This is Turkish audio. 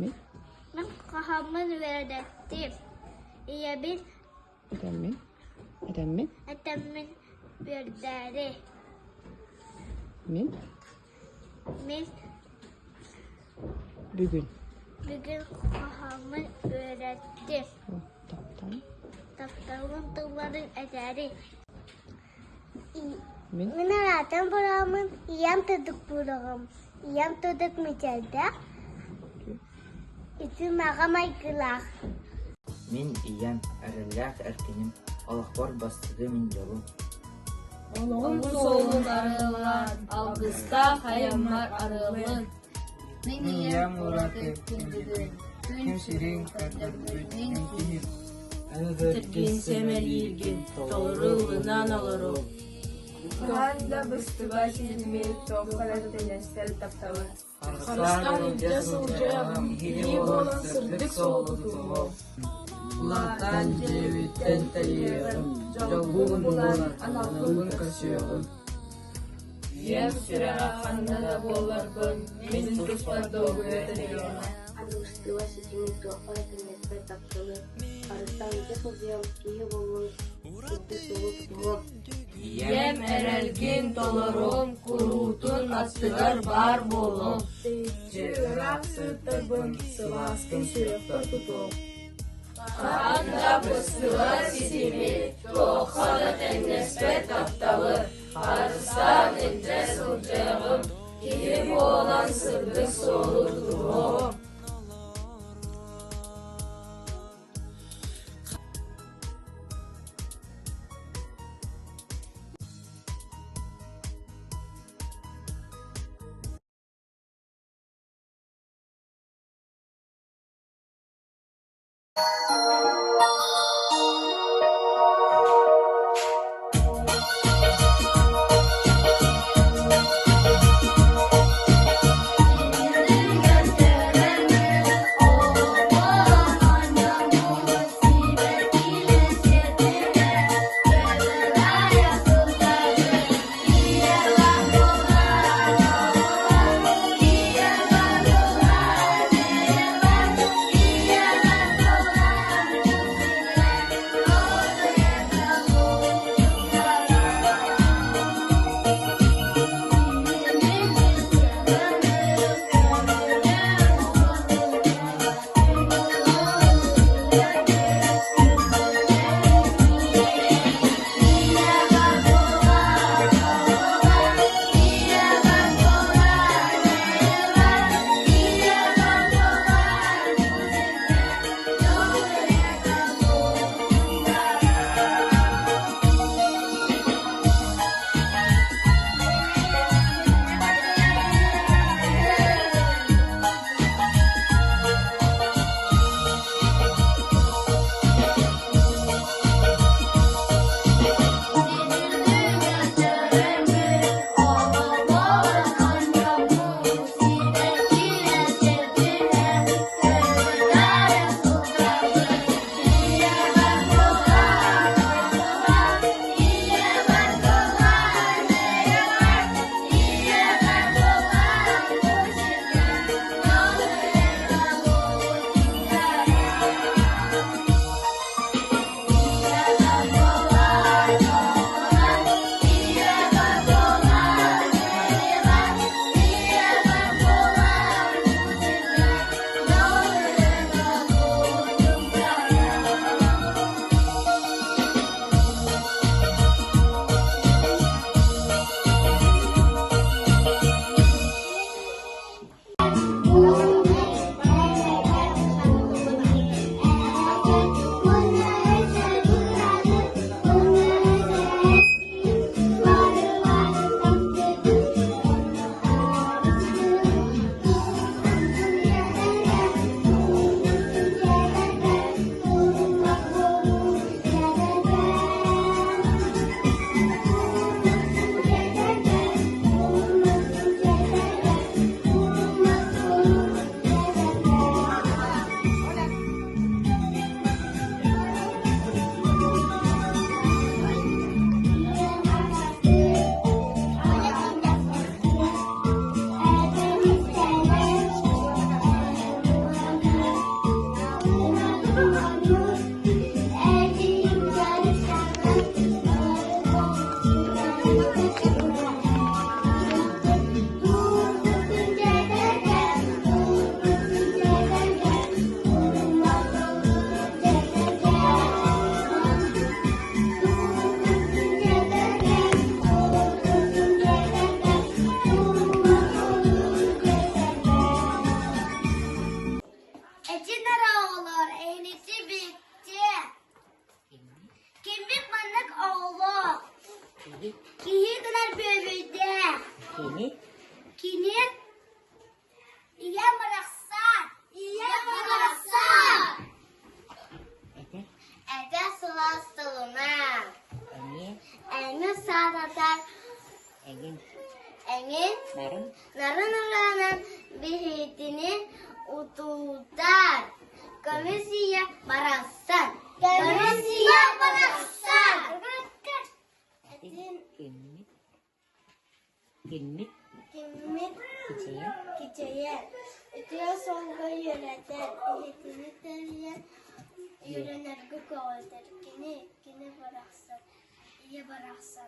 Min? Min kahamın öğrettim. İyi bir Etemmin? Etemmin? etemin öğretleri. Min? Min Bugün. bugün kahamın öğrettim. Oh, tamam. Doktorun tığların ederi. Min? Min öğrettim buramın iyem tutuk buram. İyem tutuk mücelde. İçin mağamay kılak. Min iyem erellak erkenim alakbar bastığı min yolum. Onun solun arılan, algısta hayamlar arılın. Min iyem uğratıp kindidin, tüm şirin kadırlıkın kihir. Tırgın semel yirgin, doğruluğundan alırım. Kuhanda bastığa silmi, tohkalar tenestel taptavı. Karıstan cesurcağım, iyi olan sırdık soğuduğum. Ulatan cevitten tayyarım, jolgun bulan analığın kaşıyorum. Yem sıra kanına boğargın, min kuspa doğu öteniyorum. Peristiwa sejumlah doa dengan spektakuler. Arsan cesurcağım, iyi olan sırdık soğuduğum. Yem erelgin dolurum, kurutun astılar bar bolum. Çırak sırtırgın, sıvaskın sürüp tutup. Kanda bastılar sisimi, tohada tengespe taptalı. Karıstan cesurcağım, iyi olan sırdık soğuduğum. Kinisi bitti. Kimlik manlık oğlu. Kihi kadar büyüdü. Kini. İyi bıraksan. Ede sulasılına. Engin sağdatar. Engin. Narın bihitini ututar. Komisiye bıraksan. Kimlik Kiçeye. Ötüyor songa yöneten. Eğitimi teriye. Yönenerge kovaldır. Kini bıraksan. İyi bıraksan.